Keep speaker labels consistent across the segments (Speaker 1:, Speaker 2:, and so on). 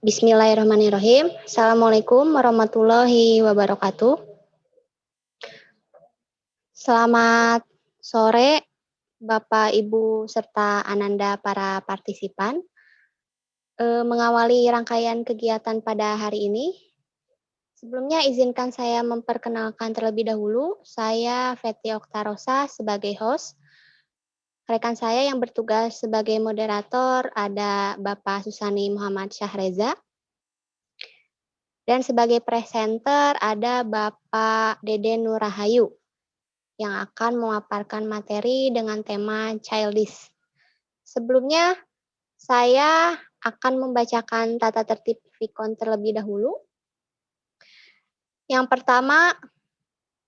Speaker 1: Bismillahirrahmanirrahim. Assalamualaikum warahmatullahi wabarakatuh. Selamat sore, Bapak, Ibu, serta Ananda para partisipan. Mengawali rangkaian kegiatan pada hari ini, sebelumnya izinkan saya memperkenalkan terlebih dahulu. Saya Fethi Oktarosa sebagai host. Rekan saya yang bertugas sebagai moderator ada Bapak Susani Muhammad Syahreza. Dan sebagai presenter ada Bapak Deden Nurahayu yang akan memaparkan materi dengan tema childish. Sebelumnya, saya akan membacakan tata tertib Vicon terlebih dahulu. Yang pertama,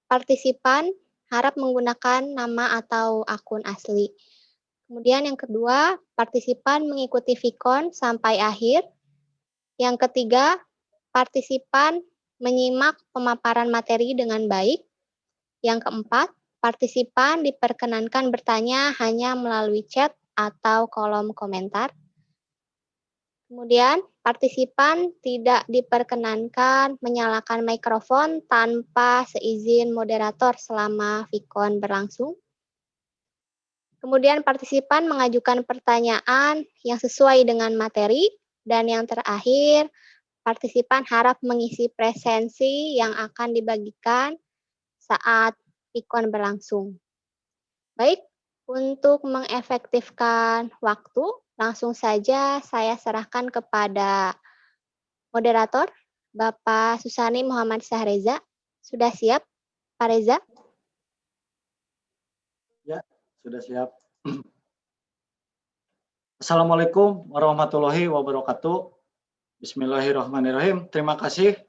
Speaker 1: partisipan harap menggunakan nama atau akun asli. Kemudian yang kedua, partisipan mengikuti Vicon sampai akhir. Yang ketiga, partisipan menyimak pemaparan materi dengan baik. Yang keempat, partisipan diperkenankan bertanya hanya melalui chat atau kolom komentar. Kemudian, partisipan tidak diperkenankan menyalakan mikrofon tanpa seizin moderator selama Vicon berlangsung. Kemudian, partisipan mengajukan pertanyaan yang sesuai dengan materi. Dan yang terakhir, partisipan harap mengisi presensi yang akan dibagikan saat Vicon berlangsung. Baik, untuk mengefektifkan waktu, langsung saja saya serahkan kepada moderator, Bapak Susani Muhammad Syahreza. Sudah siap, Pak Reza?
Speaker 2: Ya, sudah siap. Assalamualaikum warahmatullahi wabarakatuh. Bismillahirrahmanirrahim. Terima kasih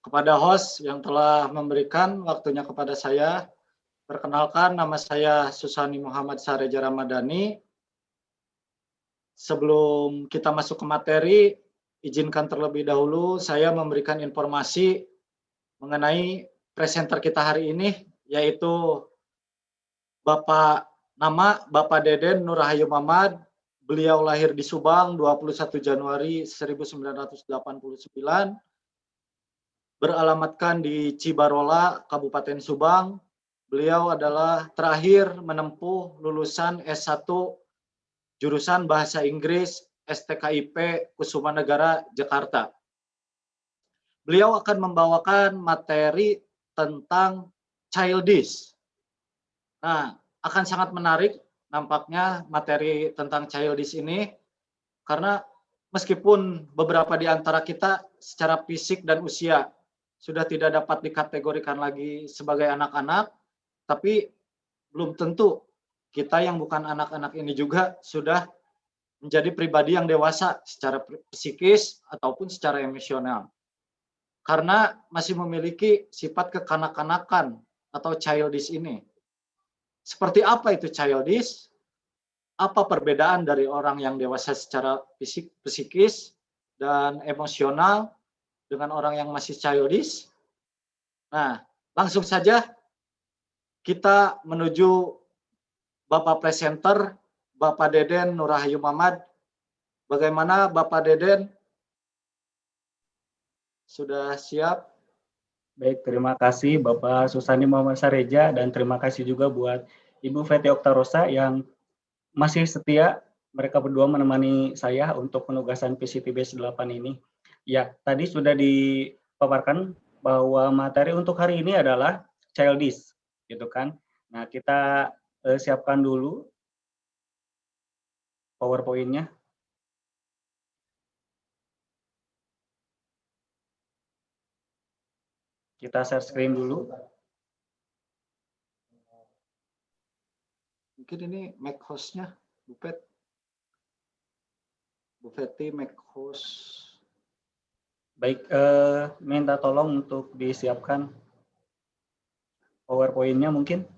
Speaker 2: kepada host yang telah memberikan waktunya kepada saya. Perkenalkan, nama saya Susani Muhammad Syahreza Ramadhani. Sebelum kita masuk ke materi, izinkan terlebih dahulu saya memberikan informasi mengenai presenter kita hari ini, yaitu Bapak Deden Nurahayu Muhammad. Beliau lahir di Subang 21 Januari 1989, beralamatkan di Cibarola, Kabupaten Subang. Beliau adalah terakhir menempuh lulusan S1 jurusan Bahasa Inggris STKIP Kusumanegara, Jakarta. Beliau akan membawakan materi tentang childish. Nah, akan sangat menarik nampaknya materi tentang childish ini, karena meskipun beberapa di antara kita secara fisik dan usia sudah tidak dapat dikategorikan lagi sebagai anak-anak, tapi belum tentu kita yang bukan anak-anak ini juga sudah menjadi pribadi yang dewasa secara psikis ataupun secara emosional. Karena masih memiliki sifat kekanak-kanakan atau childish ini. Seperti apa itu childish? Apa perbedaan dari orang yang dewasa secara psikis dan emosional dengan orang yang masih childish? Nah, langsung saja kita menuju Bapak presenter, Bapak Deden Nurahayu Muhammad. Bagaimana Bapak Deden? Sudah siap?
Speaker 3: Baik, terima kasih Bapak Susani Muhammad Syahreza, dan terima kasih juga buat Ibu Fethi Oktarosa yang masih setia. Mereka berdua menemani saya untuk penugasan PCTBS 8 ini. Ya, tadi sudah dipaparkan bahwa materi untuk hari ini adalah childish, gitu kan. Nah, kita siapkan dulu PowerPoint-nya. Kita share screen dulu.
Speaker 2: Mungkin ini Mac host-nya, Bu Fethi, Mac host.
Speaker 3: Baik, minta tolong untuk disiapkan PowerPoint-nya mungkin.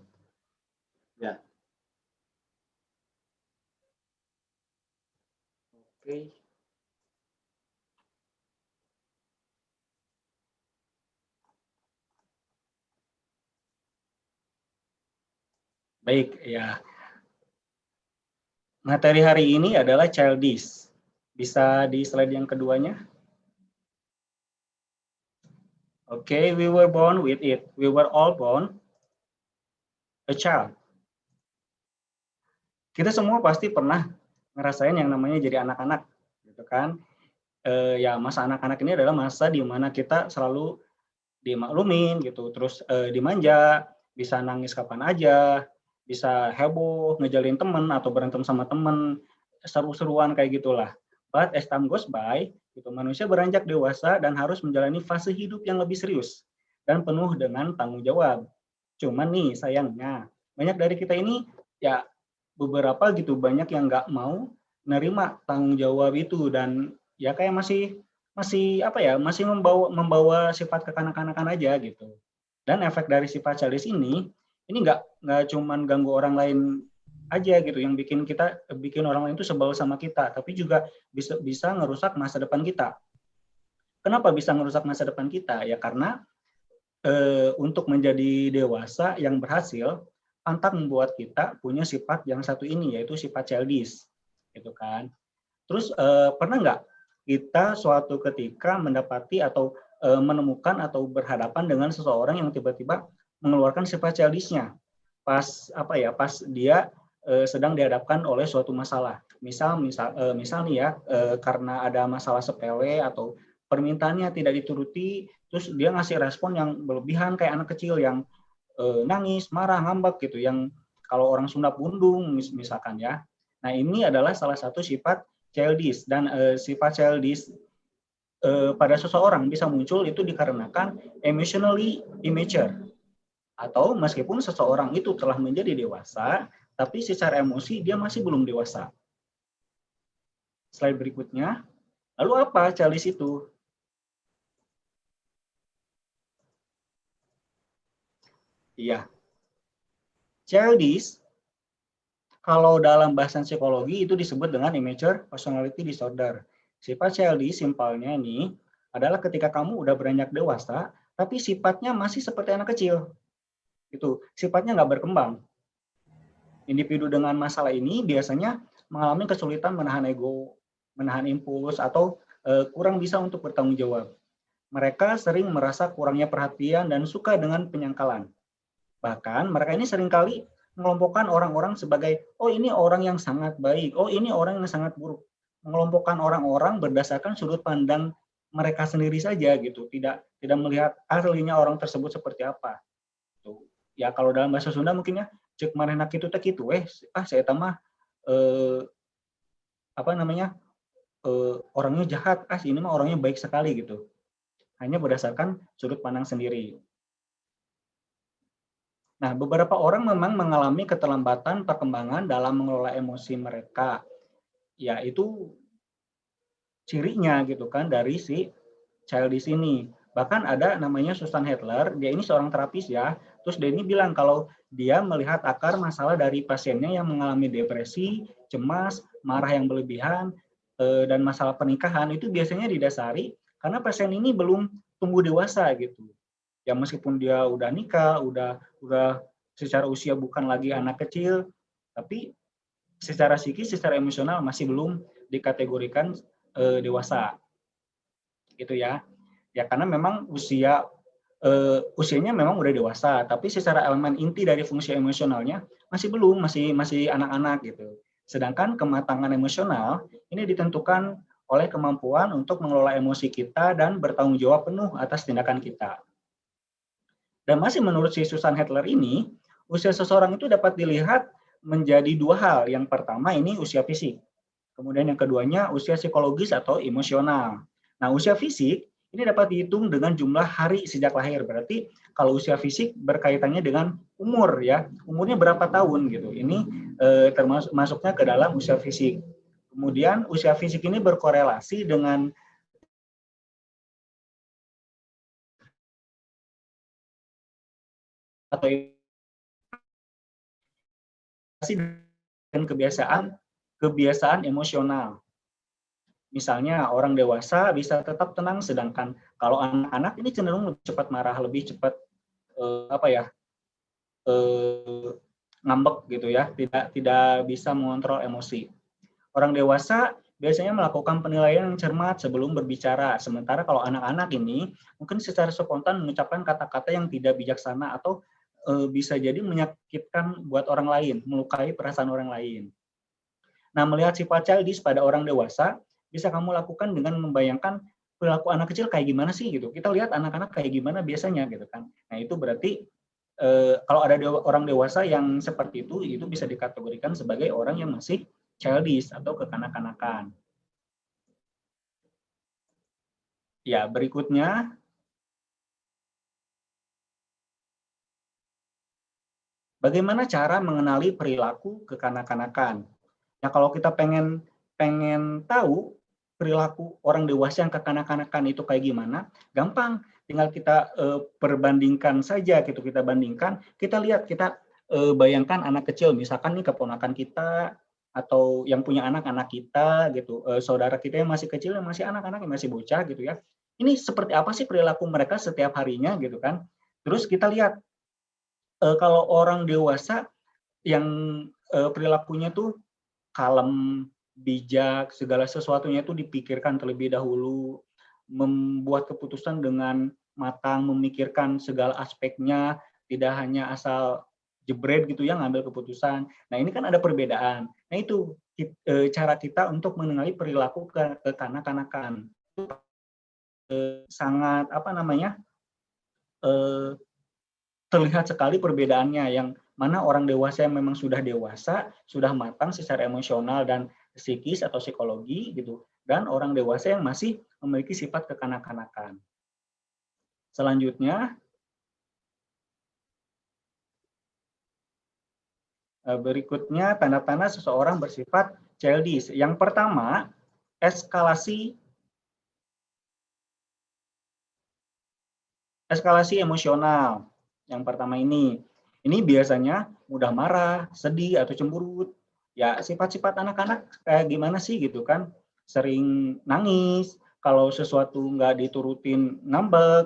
Speaker 2: Ya. Oke.
Speaker 3: Baik, ya. Materi hari ini adalah childish. Bisa di slide yang keduanya. Okay, we were born with it. We were all born a child. Kita semua pasti pernah ngerasain yang namanya jadi anak-anak, gitu kan? Ya masa anak-anak ini adalah masa di mana kita selalu dimaklumin gitu, terus dimanja, bisa nangis kapan aja, bisa heboh, ngejalin temen atau berantem sama temen, seru-seruan kayak gitulah. But as time goes by, gitu, manusia beranjak dewasa dan harus menjalani fase hidup yang lebih serius dan penuh dengan tanggung jawab. Cuman nih sayangnya, banyak dari kita ini ya beberapa gitu banyak yang nggak mau nerima tanggung jawab itu dan ya kayak masih apa ya masih membawa sifat kekanak-kanakan aja gitu. Dan efek dari sifat childish ini nggak cuman ganggu orang lain aja gitu yang bikin orang lain itu sebel sama kita, tapi juga bisa ngerusak masa depan kita. Kenapa bisa ngerusak masa depan kita? Ya karena untuk menjadi dewasa yang berhasil, pantas membuat kita punya sifat yang satu ini, yaitu sifat childish, gitu kan. Terus pernah nggak kita suatu ketika mendapati atau menemukan atau berhadapan dengan seseorang yang tiba-tiba mengeluarkan sifat childish-nya pas dia sedang dihadapkan oleh suatu masalah. Misal nih ya, karena ada masalah sepele atau permintaannya tidak dituruti, terus dia ngasih respon yang berlebihan kayak anak kecil yang nangis, marah, ngambek gitu, yang kalau orang Sunda pundung misalkan ya. Nah ini adalah salah satu sifat childish dan sifat childish pada seseorang bisa muncul itu dikarenakan emotionally immature atau meskipun seseorang itu telah menjadi dewasa, tapi secara emosi dia masih belum dewasa. Slide berikutnya. Lalu apa childish itu? Iya. Childish, kalau dalam bahasan psikologi itu disebut dengan immature personality disorder. Sifat childish simpelnya ini adalah ketika kamu udah beranjak dewasa, tapi sifatnya masih seperti anak kecil. Itu sifatnya nggak berkembang. Individu dengan masalah ini biasanya mengalami kesulitan menahan ego, menahan impuls, atau kurang bisa untuk bertanggung jawab. Mereka sering merasa kurangnya perhatian dan suka dengan penyangkalan. Bahkan mereka ini seringkali mengelompokkan orang-orang sebagai, oh ini orang yang sangat baik, oh ini orang yang sangat buruk. Mengelompokkan orang-orang berdasarkan sudut pandang mereka sendiri saja gitu, tidak melihat aslinya orang tersebut seperti apa. Tuh. Ya kalau dalam bahasa Sunda mungkin ya, cek manehna kitu teh kitu saya mah orangnya jahat, ini mah orangnya baik sekali gitu. Hanya berdasarkan sudut pandang sendiri. Nah, beberapa orang memang mengalami keterlambatan perkembangan dalam mengelola emosi mereka. Ya, itu cirinya gitu kan dari si childish ini. Bahkan ada namanya Susan Hetler, dia ini seorang terapis ya. Terus dia ini bilang kalau dia melihat akar masalah dari pasiennya yang mengalami depresi, cemas, marah yang berlebihan, dan masalah pernikahan itu biasanya didasari karena pasien ini belum tumbuh dewasa gitu. Ya meskipun dia udah nikah, udah secara usia bukan lagi anak kecil, tapi secara psikis, secara emosional masih belum dikategorikan dewasa, gitu ya. Ya karena memang usianya memang udah dewasa, tapi secara elemen inti dari fungsi emosionalnya masih belum, masih anak-anak gitu. Sedangkan kematangan emosional ini ditentukan oleh kemampuan untuk mengelola emosi kita dan bertanggung jawab penuh atas tindakan kita. Dan masih menurut si Susan Hetler ini, usia seseorang itu dapat dilihat menjadi dua hal. Yang pertama ini usia fisik. Kemudian yang keduanya usia psikologis atau emosional. Nah, usia fisik ini dapat dihitung dengan jumlah hari sejak lahir. Berarti kalau usia fisik berkaitannya dengan umur ya. Umurnya berapa tahun gitu. Ini masuknya ke dalam usia fisik. Kemudian usia fisik ini berkorelasi dengan atau dan kebiasaan emosional. Misalnya orang dewasa bisa tetap tenang, sedangkan kalau anak-anak ini cenderung lebih cepat marah, lebih cepat ngambek gitu ya, tidak bisa mengontrol emosi. Orang dewasa biasanya melakukan penilaian yang cermat sebelum berbicara. Sementara kalau anak-anak ini mungkin secara spontan mengucapkan kata-kata yang tidak bijaksana atau bisa jadi menyakitkan buat orang lain, melukai perasaan orang lain. Nah, melihat sifat childish pada orang dewasa, bisa kamu lakukan dengan membayangkan perilaku anak kecil kayak gimana sih gitu. Kita lihat anak-anak kayak gimana biasanya gitu kan. Nah, itu berarti kalau ada orang dewasa yang seperti itu bisa dikategorikan sebagai orang yang masih childish atau kekanak-kanakan. Ya, berikutnya bagaimana cara mengenali perilaku kekanak-kanakan. Nah, kalau kita pengen tahu perilaku orang dewasa yang kekanak-kanakan itu kayak gimana, gampang. Tinggal kita perbandingkan saja gitu, kita bandingkan, kita lihat, kita bayangkan anak kecil, misalkan nih keponakan kita atau yang punya anak-anak kita gitu, saudara kita yang masih kecil, yang masih anak-anak, yang masih bocah gitu ya. Ini seperti apa sih perilaku mereka setiap harinya gitu kan. Terus kita lihat kalau orang dewasa yang perilakunya tuh kalem, bijak, segala sesuatunya itu dipikirkan terlebih dahulu, membuat keputusan dengan matang, memikirkan segala aspeknya, tidak hanya asal jebret gitu ya ngambil keputusan. Nah, ini kan ada perbedaan. Nah, itu cara kita untuk mengenali perilaku kekanak-kanakan. Sangat terlihat sekali perbedaannya, yang mana orang dewasa yang memang sudah dewasa, sudah matang secara emosional dan psikis atau psikologi gitu, dan orang dewasa yang masih memiliki sifat kekanak-kanakan. Selanjutnya, berikutnya tanda-tanda seseorang bersifat childish. Yang pertama, eskalasi emosional. Yang pertama ini biasanya mudah marah, sedih, atau cemberut. Ya, sifat-sifat anak-anak kayak gimana sih gitu kan? Sering nangis, kalau sesuatu nggak diturutin ngambek,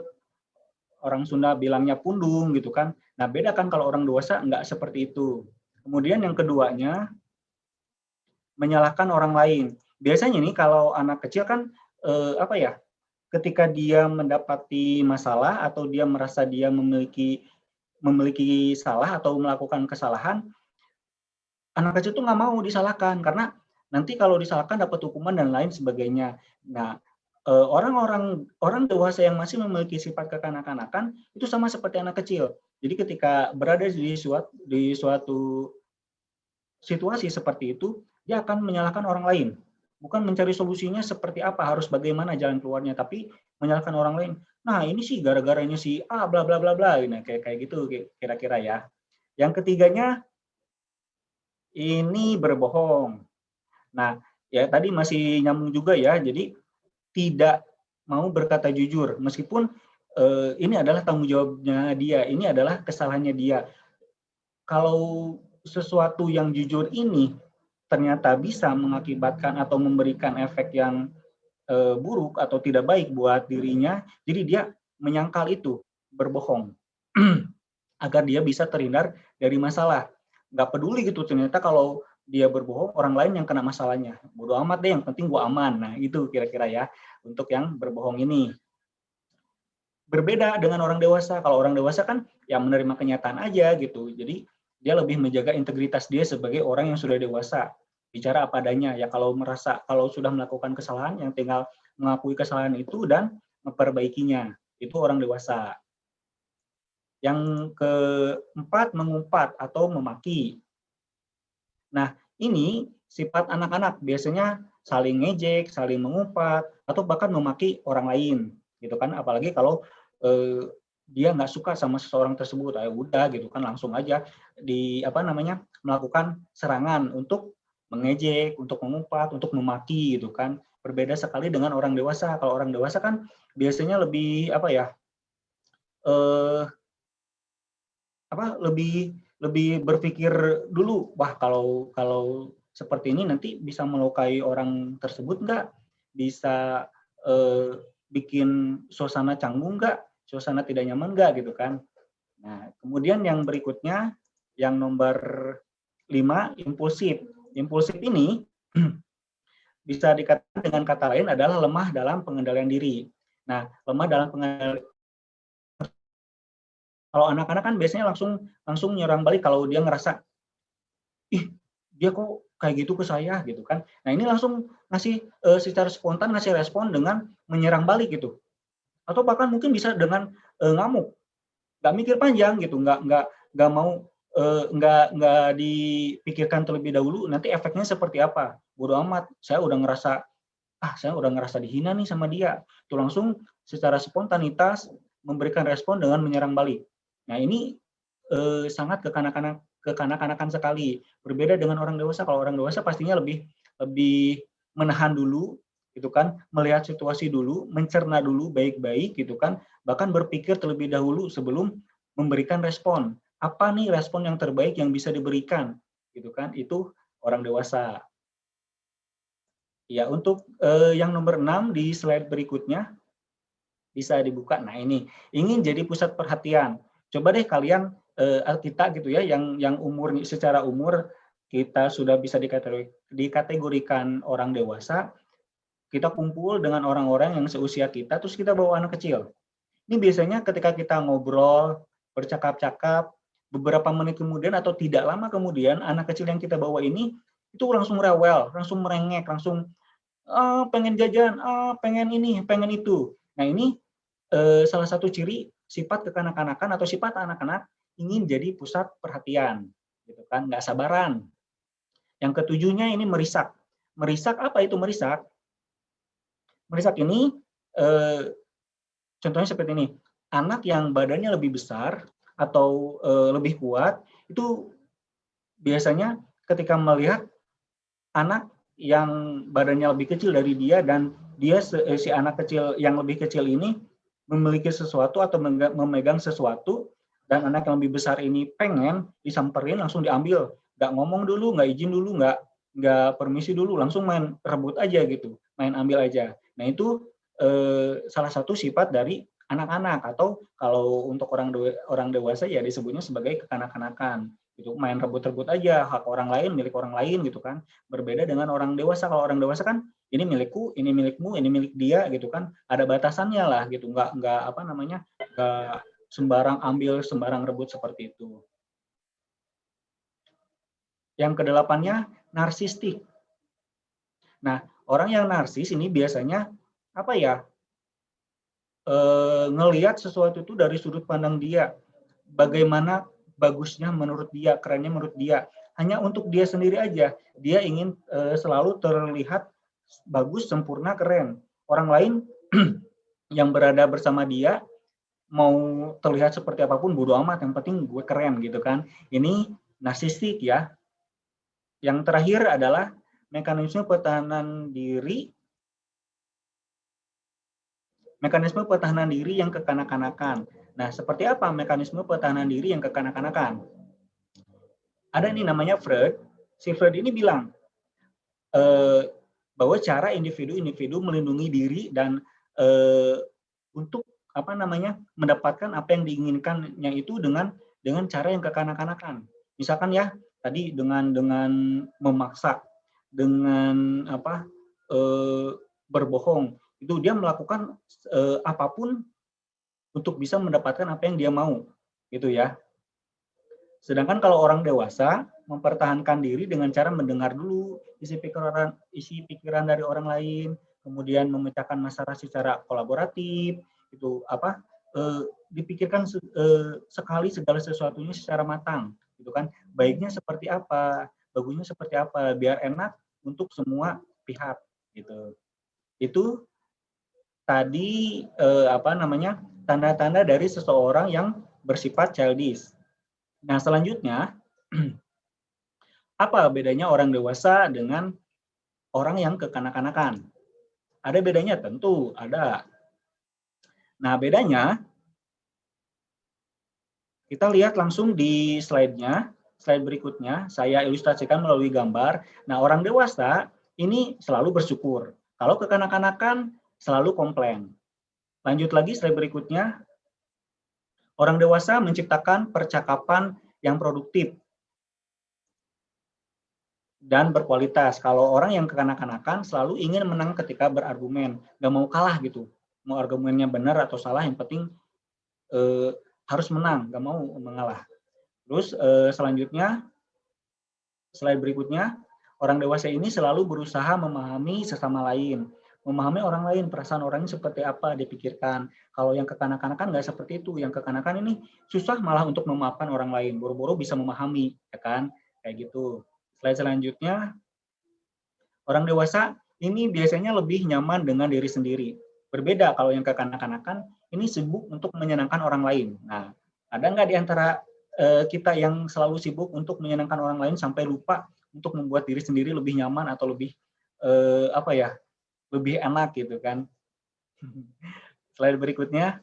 Speaker 3: orang Sunda bilangnya pundung gitu kan. Nah, beda kan kalau orang dewasa nggak seperti itu. Kemudian yang keduanya, menyalahkan orang lain. Biasanya nih kalau anak kecil kan ketika dia mendapati masalah atau dia merasa dia memiliki salah atau melakukan kesalahan, anak kecil tuh nggak mau disalahkan karena nanti kalau disalahkan dapat hukuman dan lain sebagainya. Nah, orang dewasa yang masih memiliki sifat kekanak-kanakan itu sama seperti anak kecil. Jadi ketika berada di suatu situasi seperti itu, dia akan menyalahkan orang lain. Bukan mencari solusinya seperti apa, harus bagaimana jalan keluarnya, tapi menyalahkan orang lain. Nah, ini sih gara-garanya si A bla bla bla bla, nah, kayak gitu kira-kira ya. Yang ketiganya ini berbohong. Nah, ya tadi masih nyambung juga ya. Jadi tidak mau berkata jujur meskipun ini adalah tanggung jawabnya dia, ini adalah kesalahannya dia. Kalau sesuatu yang jujur ini ternyata bisa mengakibatkan atau memberikan efek yang buruk atau tidak baik buat dirinya, jadi dia menyangkal itu, berbohong, agar dia bisa terhindar dari masalah. Nggak peduli gitu, ternyata kalau dia berbohong, orang lain yang kena masalahnya. Bodo amat deh, yang penting gua aman. Nah, itu kira-kira ya, untuk yang berbohong ini. Berbeda dengan orang dewasa, kalau orang dewasa kan ya menerima kenyataan aja gitu, jadi dia lebih menjaga integritas dia sebagai orang yang sudah dewasa, bicara apa adanya. Ya kalau sudah melakukan kesalahan, yang tinggal mengakui kesalahan itu dan memperbaikinya. Itu orang dewasa. Yang keempat, mengumpat atau memaki. Nah, ini sifat anak-anak, biasanya saling ngejek, saling mengumpat, atau bahkan memaki orang lain, gitu kan. Apalagi kalau dia nggak suka sama seseorang tersebut, udah gitu kan, langsung aja melakukan serangan untuk mengejek, untuk mengumpat, untuk memaki gitu kan. Berbeda sekali dengan orang dewasa. Kalau orang dewasa kan biasanya lebih lebih berpikir dulu, wah kalau seperti ini nanti bisa melukai orang tersebut nggak, bisa bikin suasana canggung nggak, suasana tidak nyaman nggak gitu kan. Nah, kemudian yang berikutnya, yang nomor 5, impulsif. Impulsif ini bisa dikatakan dengan kata lain adalah lemah dalam pengendalian diri. Nah, lemah dalam pengendalian, kalau anak-anak kan biasanya langsung nyerang balik kalau dia ngerasa, ih dia kok kayak gitu ke saya gitu kan. Nah ini langsung ngasih secara spontan ngasih respon dengan menyerang balik gitu. Atau bahkan mungkin bisa dengan ngamuk, nggak mikir panjang gitu, nggak mau nggak dipikirkan terlebih dahulu nanti efeknya seperti apa. Bodo amat, saya udah ngerasa dihina nih sama dia. Itu langsung secara spontanitas memberikan respon dengan menyerang balik. Nah ini sangat kekanak-kanakan sekali. Berbeda dengan orang dewasa. Kalau orang dewasa pastinya lebih menahan dulu, gitu kan, melihat situasi dulu, mencerna dulu baik-baik, gitu kan, bahkan berpikir terlebih dahulu sebelum memberikan respon. Apa nih respon yang terbaik yang bisa diberikan, gitu kan? Itu orang dewasa. Ya, untuk yang nomor 6 di slide berikutnya bisa dibuka. Nah, ini ingin jadi pusat perhatian. Coba deh kalian kita gitu ya yang secara umur kita sudah bisa dikategorikan orang dewasa, kita kumpul dengan orang-orang yang seusia kita terus kita bawa anak kecil. Ini biasanya ketika kita ngobrol, bercakap-cakap, beberapa menit kemudian atau tidak lama kemudian anak kecil yang kita bawa ini itu langsung rewel, langsung merengek, langsung pengen jajan, pengen ini, pengen itu. Nah, ini salah satu ciri sifat kekanak-kanakan atau sifat anak-anak ingin jadi pusat perhatian, gitu kan, nggak sabaran. Yang ketujuhnya ini merisak. Merisak apa itu merisak? Merisak ini contohnya seperti ini. Anak yang badannya lebih besar atau lebih kuat itu biasanya ketika melihat anak yang badannya lebih kecil dari dia dan dia si anak kecil yang lebih kecil ini memiliki sesuatu atau memegang sesuatu dan anak yang lebih besar ini pengen disamperin langsung diambil, nggak ngomong dulu, nggak izin dulu, nggak permisi dulu, langsung main rebut aja gitu, main ambil aja. Nah itu salah satu sifat dari anak-anak atau kalau untuk orang dewasa ya disebutnya sebagai kekanak-kanakan. Gitu, main rebut-rebut aja hak orang lain, milik orang lain gitu kan. Berbeda dengan orang dewasa. Kalau orang dewasa kan ini milikku, ini milikmu, ini milik dia gitu kan. Ada batasannya lah gitu. Nggak sembarang ambil, sembarang rebut seperti itu. Yang kedelapannya narsistik. Nah, orang yang narsis ini biasanya apa ya? Ngelihat sesuatu itu dari sudut pandang dia. Bagaimana bagusnya menurut dia, kerennya menurut dia. Hanya untuk dia sendiri aja. Dia ingin selalu terlihat bagus, sempurna, keren. Orang lain yang berada bersama dia mau terlihat seperti apapun bodo amat, yang penting gue keren gitu kan. Ini narsistik ya. Yang terakhir adalah mekanisme pertahanan diri. Mekanisme pertahanan diri yang kekanak-kanakan. Nah, seperti apa mekanisme pertahanan diri yang kekanak-kanakan? Ada nih namanya Freud. Si Freud ini bilang bahwa cara individu-individu melindungi diri dan untuk mendapatkan apa yang diinginkannya itu dengan cara yang kekanak-kanakan. Misalkan ya tadi dengan memaksa, dengan berbohong, itu dia melakukan apapun untuk bisa mendapatkan apa yang dia mau, gitu ya. Sedangkan kalau orang dewasa mempertahankan diri dengan cara mendengar dulu isi pikiran dari orang lain, kemudian memecahkan masalah secara kolaboratif, itu dipikirkan sekali segala sesuatunya secara matang, gitu kan. Baiknya seperti apa, bagusnya seperti apa, biar enak untuk semua pihak, gitu. Itu tadi tanda-tanda dari seseorang yang bersifat childish. Nah, selanjutnya apa bedanya orang dewasa dengan orang yang kekanak-kanakan? Ada bedanya? Tentu ada. Nah, bedanya kita lihat langsung di slide-nya, slide berikutnya saya ilustrasikan melalui gambar. Nah, orang dewasa ini selalu bersyukur. Kalau kekanak-kanakan selalu komplain. Lanjut lagi slide berikutnya. Orang dewasa menciptakan percakapan yang produktif. dan berkualitas. Kalau orang yang kekanak-kanakan selalu ingin menang ketika berargumen, nggak mau kalah gitu. Mau argumennya benar atau salah, yang penting harus menang, nggak mau mengalah. Terus selanjutnya, slide berikutnya, orang dewasa ini selalu berusaha memahami sesama lain, memahami orang lain, perasaan orang ini seperti apa dipikirkan. Kalau yang kekanak-kanakan nggak seperti itu, yang kekanakan ini susah malah untuk memaafkan orang lain, boro-boro bisa memahami, ya kan? Kayak gitu. Slide selanjutnya, orang dewasa ini biasanya lebih nyaman dengan diri sendiri. Berbeda kalau yang kekanak-kanakan ini sibuk untuk menyenangkan orang lain. Nah, ada nggak di antara kita yang selalu sibuk untuk menyenangkan orang lain sampai lupa untuk membuat diri sendiri lebih nyaman atau lebih lebih enak gitu kan? Slide berikutnya,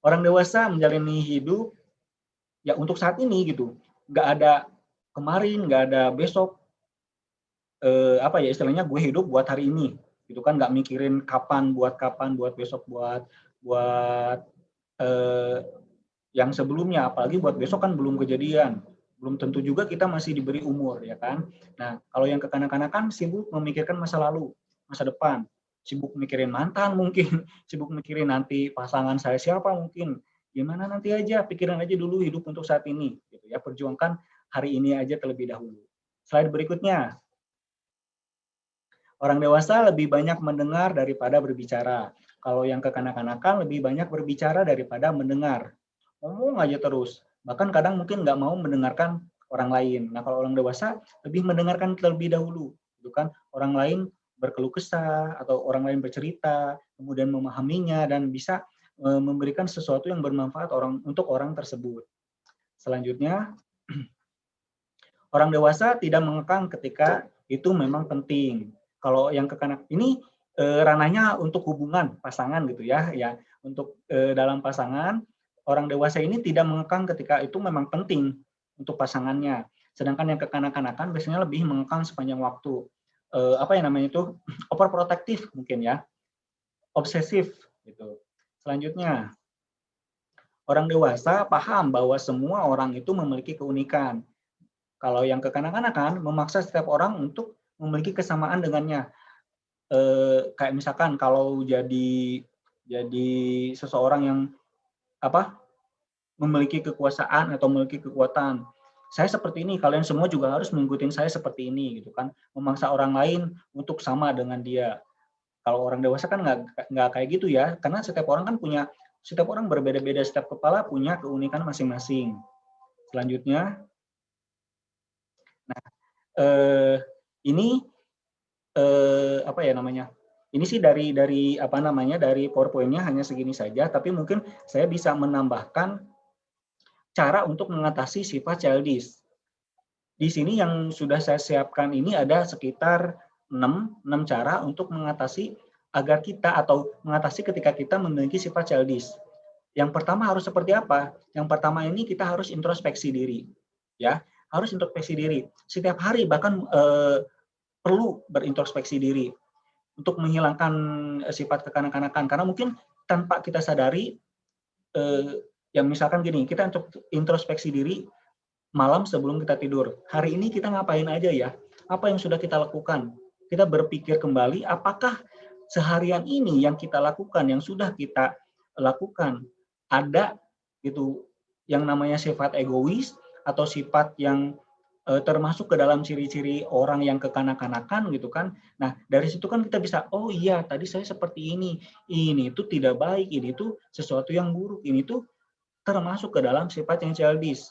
Speaker 3: orang dewasa menjalani hidup ya untuk saat ini gitu, nggak ada kemarin, nggak ada besok. Istilahnya gue hidup buat hari ini gitu kan, nggak mikirin kapan buat besok, buat yang sebelumnya, apalagi buat besok kan belum kejadian, belum tentu juga kita masih diberi umur, ya kan. Nah, kalau yang kekanak-kanakan sibuk memikirkan masa lalu, masa depan, sibuk mikirin mantan mungkin, sibuk mikirin nanti pasangan saya siapa mungkin, gimana nanti aja, pikiran aja dulu hidup untuk saat ini gitu ya, perjuangkan hari ini aja terlebih dahulu. Slide berikutnya, orang dewasa lebih banyak mendengar daripada berbicara. Kalau yang kekanak-kanakan lebih banyak berbicara daripada mendengar. Ngomong aja terus. Bahkan kadang mungkin nggak mau mendengarkan orang lain. Nah, kalau orang dewasa lebih mendengarkan terlebih dahulu. Gitu kan? Orang lain berkeluh kesah atau orang lain bercerita, kemudian memahaminya dan bisa memberikan sesuatu yang bermanfaat untuk orang tersebut. Selanjutnya, orang dewasa tidak mengekang ketika itu memang penting. Kalau yang kekanak ini ranahnya untuk hubungan pasangan gitu ya, untuk dalam pasangan orang dewasa ini tidak mengekang ketika itu memang penting untuk pasangannya. Sedangkan yang kekanak-kanakan biasanya lebih mengekang sepanjang waktu. Overprotective mungkin ya, obsesif gitu. Selanjutnya, orang dewasa paham bahwa semua orang itu memiliki keunikan. Kalau yang kekanak-kanakan memaksa setiap orang untuk memiliki kesamaan dengannya. Kayak misalkan kalau jadi seseorang yang memiliki kekuasaan atau memiliki kekuatan. Saya seperti ini, kalian semua juga harus mengikuti saya seperti ini, gitu kan? Memaksa orang lain untuk sama dengan dia. Kalau orang dewasa kan nggak kayak gitu ya, karena setiap orang berbeda-beda, setiap kepala punya keunikan masing-masing. Selanjutnya, ini ini sih dari PowerPoint-nya hanya segini saja, tapi mungkin saya bisa menambahkan cara untuk mengatasi sifat childish. Di sini yang sudah saya siapkan ini ada sekitar 6 cara untuk mengatasi agar kita atau mengatasi ketika kita memiliki sifat childish. Yang pertama harus seperti apa? Yang pertama ini kita harus introspeksi diri, ya, harus introspeksi diri. Setiap hari bahkan perlu berintrospeksi diri untuk menghilangkan sifat kekanak-kanakan, karena mungkin tanpa kita sadari, misalkan gini, kita untuk introspeksi diri malam sebelum kita tidur. Hari ini kita ngapain aja ya? Apa yang sudah kita lakukan? Kita berpikir kembali, apakah seharian ini yang kita lakukan, yang sudah kita lakukan, ada gitu yang namanya sifat egois atau sifat yang termasuk ke dalam ciri-ciri orang yang kekanak-kanakan gitu kan. Nah, dari situ kan kita bisa, oh iya tadi saya seperti ini tuh tidak baik, ini tuh sesuatu yang buruk, ini tuh termasuk ke dalam sifat yang childish.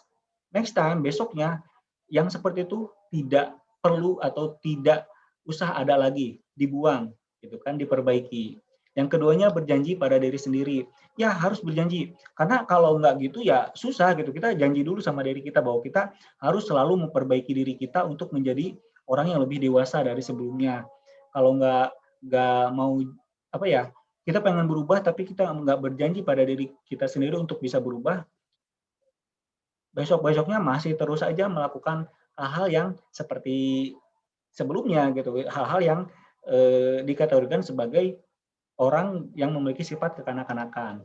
Speaker 3: Next time, besoknya, yang seperti itu tidak perlu atau tidak usah ada lagi, dibuang gitu kan, diperbaiki. Yang keduanya berjanji pada diri sendiri. Ya harus berjanji, karena kalau nggak gitu ya susah gitu. Kita janji dulu sama diri kita bahwa kita harus selalu memperbaiki diri kita untuk menjadi orang yang lebih dewasa dari sebelumnya. Kalau nggak mau kita pengen berubah tapi kita nggak berjanji pada diri kita sendiri untuk bisa berubah, besok-besoknya masih terus saja melakukan hal-hal yang seperti sebelumnya gitu, hal-hal yang dikategorikan sebagai orang yang memiliki sifat kekanak-kanakan.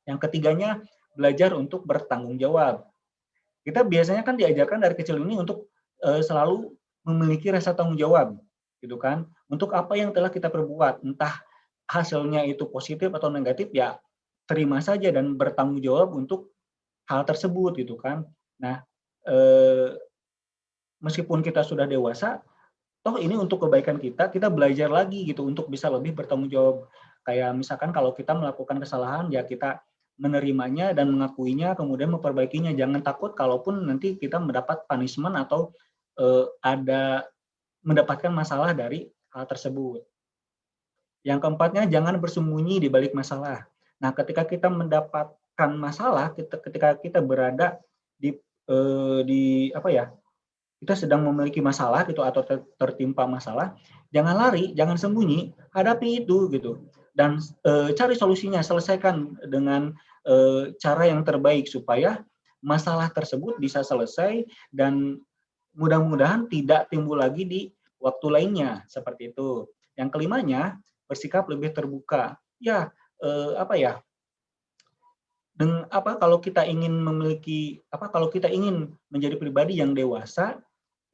Speaker 3: Yang ketiganya, belajar untuk bertanggung jawab. Kita biasanya kan diajarkan dari kecil ini untuk selalu memiliki rasa tanggung jawab, gitu kan, untuk apa yang telah kita perbuat, entah hasilnya itu positif atau negatif, ya terima saja dan bertanggung jawab untuk hal tersebut, gitu kan. Nah, meskipun kita sudah dewasa, toh ini untuk kebaikan kita, kita belajar lagi gitu untuk bisa lebih bertanggung jawab. Kayak misalkan kalau kita melakukan kesalahan, ya kita menerimanya dan mengakuinya, kemudian memperbaikinya. Jangan takut kalaupun nanti kita mendapat punishment atau ada mendapatkan masalah dari hal tersebut. Yang keempatnya, jangan bersembunyi di balik masalah. Nah, ketika kita mendapatkan masalah, ketika kita berada di apa ya, kita sedang memiliki masalah gitu atau tertimpa masalah, jangan lari, jangan sembunyi, hadapi itu gitu. Dan cari solusinya, selesaikan dengan cara yang terbaik supaya masalah tersebut bisa selesai dan mudah-mudahan tidak timbul lagi di waktu lainnya, seperti itu. Yang kelimanya, bersikap lebih terbuka. Ya, apa ya? Kalau kita ingin kalau kita ingin menjadi pribadi yang dewasa,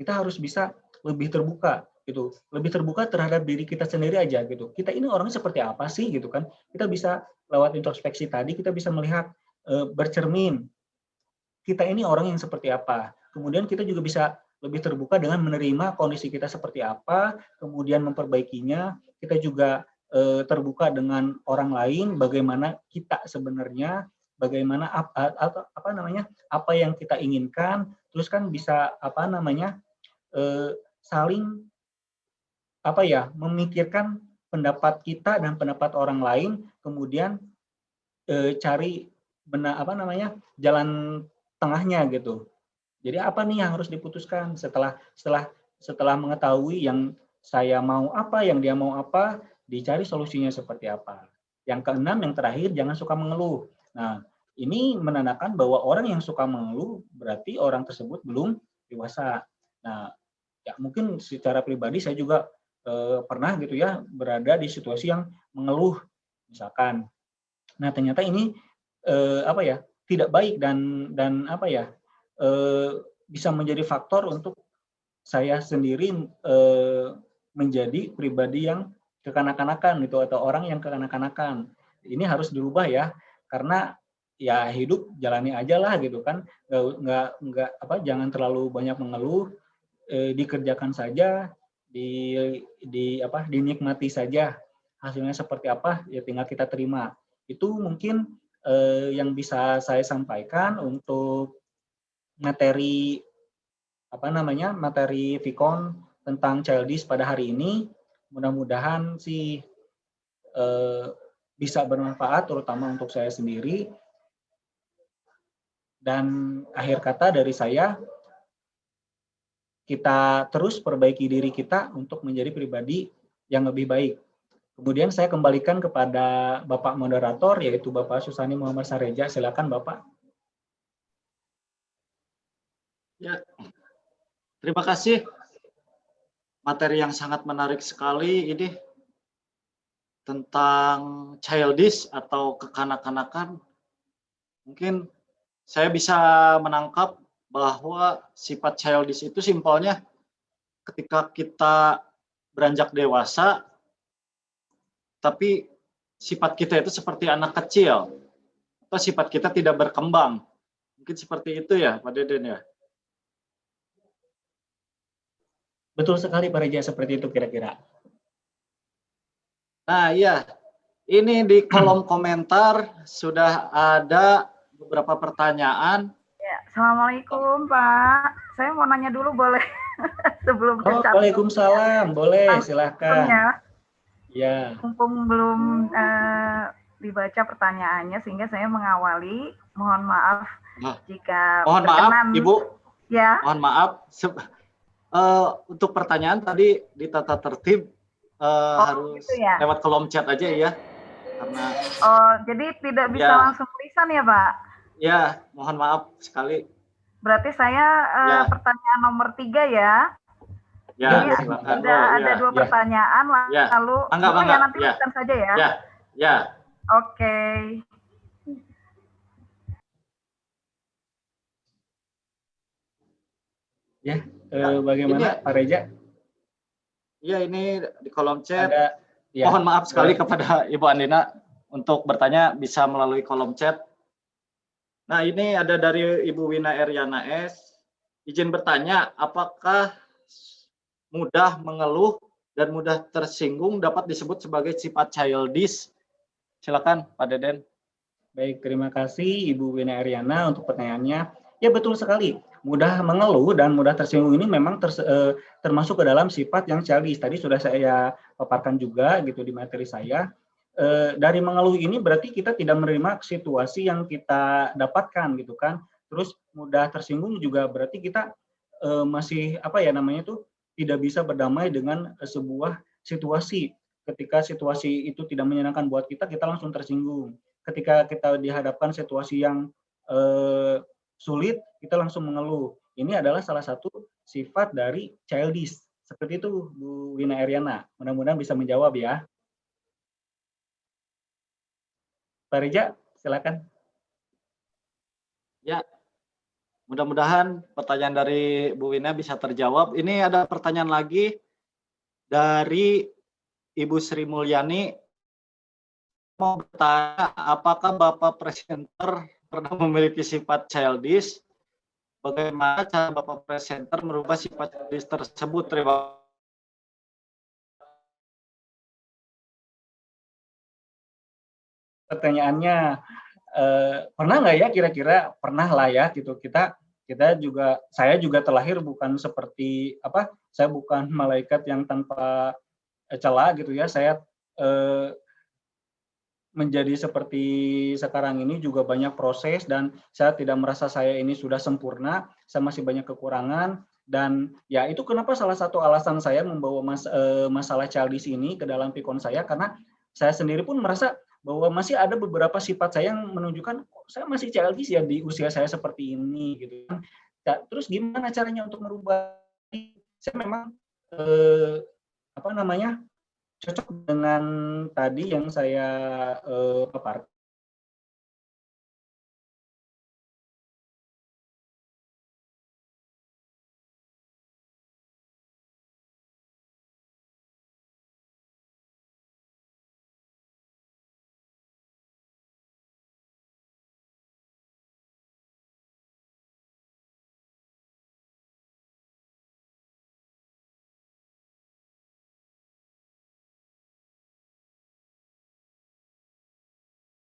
Speaker 3: kita harus bisa lebih terbuka gitu, lebih terbuka terhadap diri kita sendiri aja gitu. Kita ini orangnya seperti apa sih gitu kan? Kita bisa lewat introspeksi tadi, kita bisa melihat bercermin kita ini orang yang seperti apa. Kemudian kita juga bisa lebih terbuka dengan menerima kondisi kita seperti apa, kemudian memperbaikinya. Kita juga terbuka dengan orang lain, bagaimana kita sebenarnya, bagaimana apa yang kita inginkan, terus kan bisa saling memikirkan pendapat kita dan pendapat orang lain, kemudian cari jalan tengahnya gitu. Jadi apa nih yang harus diputuskan setelah mengetahui yang saya mau apa, yang dia mau apa, dicari solusinya seperti apa. Yang keenam, yang terakhir, jangan suka mengeluh. Nah, ini menandakan bahwa orang yang suka mengeluh berarti orang tersebut belum dewasa. Nah, ya mungkin secara pribadi saya juga pernah gitu ya berada di situasi yang mengeluh misalkan. Nah, ternyata ini tidak baik dan bisa menjadi faktor untuk saya sendiri menjadi pribadi yang kekanak-kanakan gitu atau orang yang kekanak-kanakan. Ini harus dirubah ya, karena ya hidup jalani aja lah gitu kan, jangan terlalu banyak mengeluh, dikerjakan saja, dinikmati saja, hasilnya seperti apa ya tinggal kita terima. Itu mungkin yang bisa saya sampaikan untuk materi materi Vicon tentang childish pada hari ini. Mudah-mudahan sih bisa bermanfaat terutama untuk saya sendiri. Dan akhir kata dari saya, kita terus perbaiki diri kita untuk menjadi pribadi yang lebih baik. Kemudian saya kembalikan kepada Bapak Moderator, yaitu Bapak Susani Muhammad Sareja. Silakan Bapak.
Speaker 2: Ya, terima kasih. Materi yang sangat menarik sekali ini tentang childish atau kekanak-kanakan. Mungkin saya bisa menangkap bahwa sifat childish itu simpelnya ketika kita beranjak dewasa, tapi sifat kita itu seperti anak kecil, atau sifat kita tidak berkembang. Mungkin seperti itu ya, Pak Deden ya?
Speaker 3: Betul sekali Pak Reja, seperti itu kira-kira.
Speaker 2: Nah iya, ini di kolom komentar sudah ada beberapa pertanyaan.
Speaker 4: Ya, Assalamualaikum Pak, saya mau nanya dulu boleh? Sebelum
Speaker 3: Waalaikumsalam, boleh silahkan.
Speaker 4: Ya. Mumpung belum dibaca pertanyaannya sehingga saya mengawali. Mohon maaf jika
Speaker 2: mohon maaf Ibu.
Speaker 4: Ya.
Speaker 2: Mohon maaf. Untuk pertanyaan tadi di tata tertib harus gitu ya? Lewat kolom chat aja ya. Karena
Speaker 4: jadi tidak bisa langsung tulisan ya, Pak?
Speaker 2: Ya, mohon maaf sekali.
Speaker 4: Berarti saya pertanyaan nomor 3 ya.
Speaker 2: Ya,
Speaker 4: jadi ada 2 pertanyaan lalu nanti tuliskan saja ya.
Speaker 2: Ya.
Speaker 4: Oke.
Speaker 3: Ya. Bagaimana
Speaker 2: ini-
Speaker 3: Pak Reja?
Speaker 2: Iya, ini di kolom chat.
Speaker 3: Ada ya.
Speaker 2: Mohon maaf sekali kepada Ibu Andina untuk bertanya bisa melalui kolom chat. Nah, ini ada dari Ibu Wina Eryana S. Izin bertanya, apakah mudah mengeluh dan mudah tersinggung dapat disebut sebagai sifat childish? Silakan, Pak Deden.
Speaker 3: Baik, terima kasih Ibu Wina Eryana untuk pertanyaannya. Ya betul sekali, mudah mengeluh dan mudah tersinggung ini memang termasuk ke dalam sifat yang childish. Tadi sudah saya paparkan juga gitu di materi saya. Dari mengeluh ini berarti kita tidak menerima situasi yang kita dapatkan gitu kan. Terus mudah tersinggung juga berarti kita masih apa ya namanya tuh tidak bisa berdamai dengan sebuah situasi. Ketika situasi itu tidak menyenangkan buat kita langsung tersinggung. Ketika kita dihadapkan situasi yang sulit, kita langsung mengeluh. Ini adalah salah satu sifat dari childish. Seperti itu, Bu Wina Eryana. Mudah-mudahan bisa menjawab ya. Pak Reja, silakan.
Speaker 2: Ya, mudah-mudahan pertanyaan dari Bu Wina bisa terjawab. Ini ada pertanyaan lagi dari Ibu Sri Mulyani. Mau bertanya, apakah Bapak presenter pernah memiliki sifat childish? Bagaimana cara Bapak presenter merubah sifat childish tersebut? Terima kasih.
Speaker 3: Pertanyaannya, pernah nggak ya kira-kira? Pernah lah ya gitu. Kita juga, saya juga terlahir bukan seperti apa? Saya bukan malaikat yang tanpa celah gitu ya. Saya menjadi seperti sekarang ini juga banyak proses dan saya tidak merasa saya ini sudah sempurna, saya masih banyak kekurangan dan ya itu kenapa salah satu alasan saya membawa masalah childish ini ke dalam pikon saya karena saya sendiri pun merasa bahwa masih ada beberapa sifat saya yang menunjukkan saya masih childish ya di usia saya seperti ini gitu kan. Terus gimana caranya untuk merubah? Saya memang apa namanya? Cocok dengan tadi yang saya paparkan.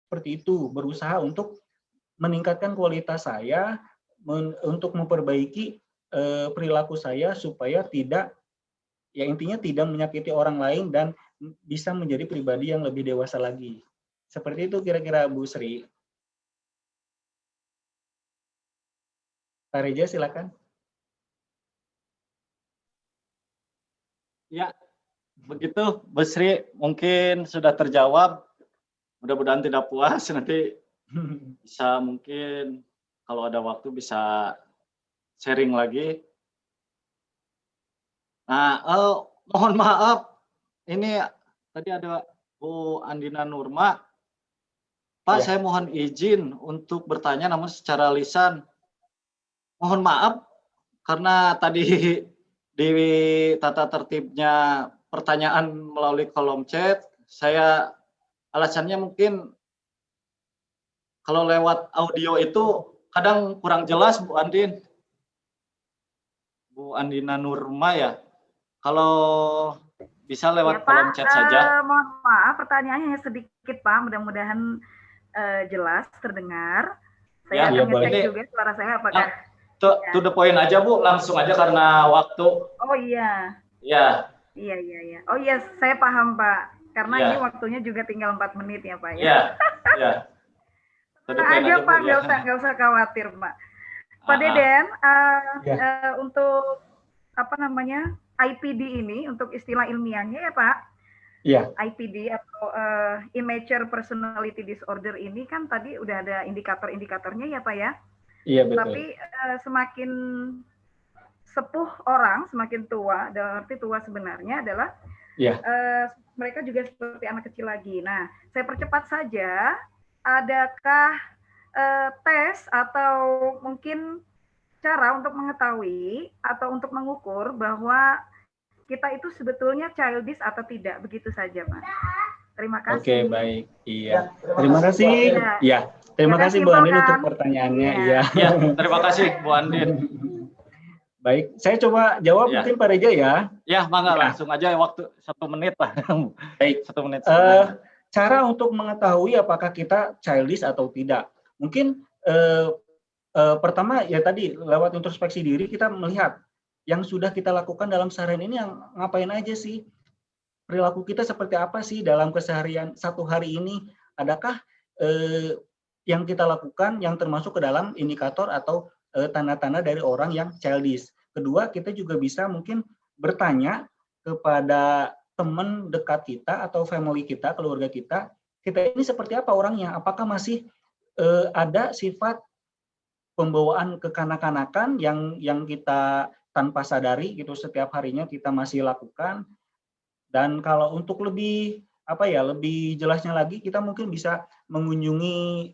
Speaker 3: Seperti itu, berusaha untuk meningkatkan kualitas saya, untuk memperbaiki perilaku saya supaya tidak, ya intinya tidak menyakiti orang lain dan bisa menjadi pribadi yang lebih dewasa lagi. Seperti itu kira-kira Bu Sri. Pak Reja silakan.
Speaker 2: Ya, begitu Bu Sri, mungkin sudah terjawab. Mudah-mudahan tidak puas, nanti bisa mungkin kalau ada waktu bisa sharing lagi. Nah, mohon maaf, ini tadi ada Bu Andina Nurma. Pak,
Speaker 3: Ya.
Speaker 2: saya mohon izin untuk bertanya namun secara lisan. Mohon maaf, karena tadi di tata tertibnya pertanyaan melalui kolom chat, saya alasannya mungkin kalau lewat audio itu kadang kurang jelas Bu Andin. Bu Andina Nurma ya. Kalau bisa lewat
Speaker 4: Ya,
Speaker 2: kolom
Speaker 4: Pak,
Speaker 2: chat saja.
Speaker 4: mohon maaf pertanyaannya hanya sedikit Pak, mudah-mudahan jelas terdengar. Saya
Speaker 2: Ya,
Speaker 4: akan ngecek
Speaker 2: boleh.
Speaker 4: juga suara saya apakah.
Speaker 2: To the point aja Bu, langsung aja karena waktu.
Speaker 4: Oh iya.
Speaker 2: Ya.
Speaker 4: Iya. Oh iya, saya paham Pak. Karena
Speaker 2: Ya.
Speaker 4: ini waktunya juga tinggal 4 menit ya Pak ya.
Speaker 2: Ya. Ya. To the point
Speaker 4: Aja
Speaker 2: Bu,
Speaker 4: Pak,
Speaker 2: ya.
Speaker 4: nggak usah khawatir Pak. Pak Deden, untuk apa namanya IPD ini, untuk istilah ilmiahnya ya Pak,
Speaker 3: Iya.
Speaker 4: IPD atau Immature Personality Disorder ini kan tadi udah ada indikator-indikatornya ya Pak ya.
Speaker 3: Iya betul.
Speaker 4: Tapi semakin sepuh orang, semakin tua, dalam arti tua sebenarnya adalah mereka juga seperti anak kecil lagi. Nah, saya percepat saja, adakah tes atau mungkin cara untuk mengetahui atau untuk mengukur bahwa kita itu sebetulnya childish atau tidak, begitu saja, Pak. Terima kasih.
Speaker 3: Oke, baik. Iya. Terima kasih. Ya. Terima kasih Bu Andin untuk pertanyaannya. Iya.
Speaker 2: Ya, terima kasih Bu Andin.
Speaker 3: Baik, saya coba jawab mungkin Pak Reja ya.
Speaker 2: Ya, mangga langsung aja waktu 1 menit lah.
Speaker 3: Baik.
Speaker 2: 1 menit.
Speaker 3: Cara untuk mengetahui apakah kita childish atau tidak. Mungkin pertama ya tadi lewat introspeksi diri kita melihat yang sudah kita lakukan dalam seharian ini yang ngapain aja sih, perilaku kita seperti apa sih dalam keseharian 1 hari ini, adakah yang kita lakukan yang termasuk ke dalam indikator atau tanda-tanda dari orang yang childish. Kedua, kita juga bisa mungkin bertanya kepada teman dekat kita atau family kita, keluarga kita ini seperti apa orangnya, apakah masih ada sifat pembawaan kekanak-kanakan yang kita tanpa sadari gitu setiap harinya kita masih lakukan. Dan kalau untuk lebih lebih jelasnya lagi kita mungkin bisa mengunjungi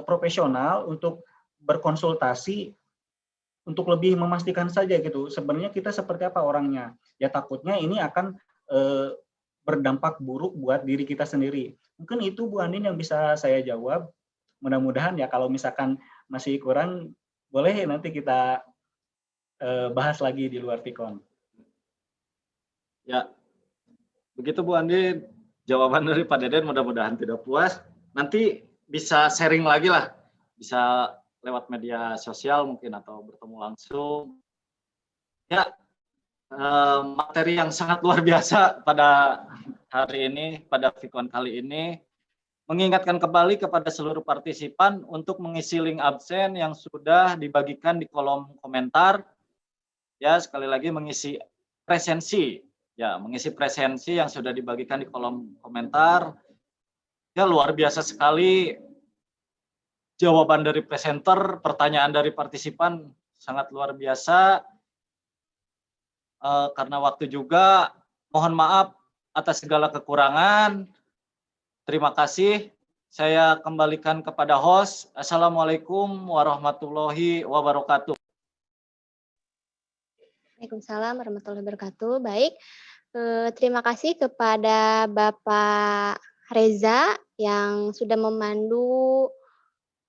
Speaker 3: profesional untuk berkonsultasi untuk lebih memastikan saja gitu sebenarnya kita seperti apa orangnya. Ya takutnya ini akan berdampak buruk buat diri kita sendiri. Mungkin itu Bu Andin yang bisa saya jawab. Mudah-mudahan ya kalau misalkan masih kurang boleh nanti kita bahas lagi di luar Vicon.
Speaker 2: Ya, begitu Bu Andin, jawaban dari Pak Deden mudah-mudahan tidak puas. Nanti bisa sharing lagi lah, bisa lewat media sosial mungkin atau bertemu langsung. Ya, materi yang sangat luar biasa pada hari ini, pada Vicon kali ini. Mengingatkan kembali kepada seluruh partisipan untuk mengisi link absen yang sudah dibagikan di kolom komentar. Ya, sekali lagi mengisi presensi. Ya, mengisi presensi yang sudah dibagikan di kolom komentar. Ya, luar biasa sekali jawaban dari presenter, pertanyaan dari partisipan sangat luar biasa. Karena waktu juga, mohon maaf atas segala kekurangan. Terima kasih. Saya kembalikan kepada host. Assalamualaikum warahmatullahi wabarakatuh.
Speaker 1: Waalaikumsalam warahmatullahi wabarakatuh. Baik, terima kasih kepada Bapak Reza yang sudah memandu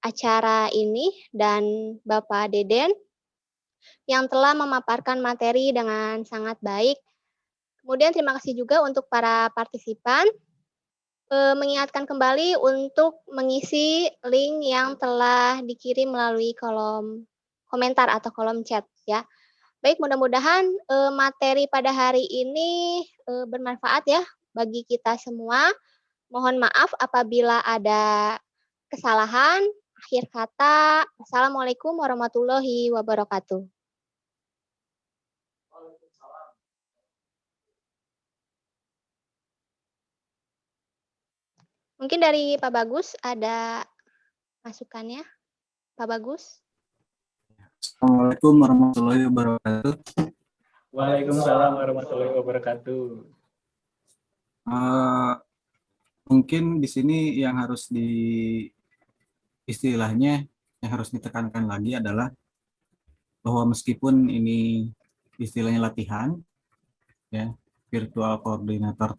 Speaker 1: acara ini dan Bapak Deden yang telah memaparkan materi dengan sangat baik. Kemudian terima kasih juga untuk para partisipan, mengingatkan kembali untuk mengisi link yang telah dikirim melalui kolom komentar atau kolom chat ya. Baik, mudah-mudahan materi pada hari ini bermanfaat ya bagi kita semua. Mohon maaf apabila ada kesalahan. Akhir kata, Assalamualaikum warahmatullahi wabarakatuh. Mungkin dari Pak Bagus ada masukannya, Pak Bagus.
Speaker 5: Assalamualaikum warahmatullahi wabarakatuh.
Speaker 3: Waalaikumsalam warahmatullahi wabarakatuh.
Speaker 5: Mungkin di sini yang harus istilahnya yang harus ditekankan lagi adalah bahwa meskipun ini istilahnya latihan, ya virtual koordinator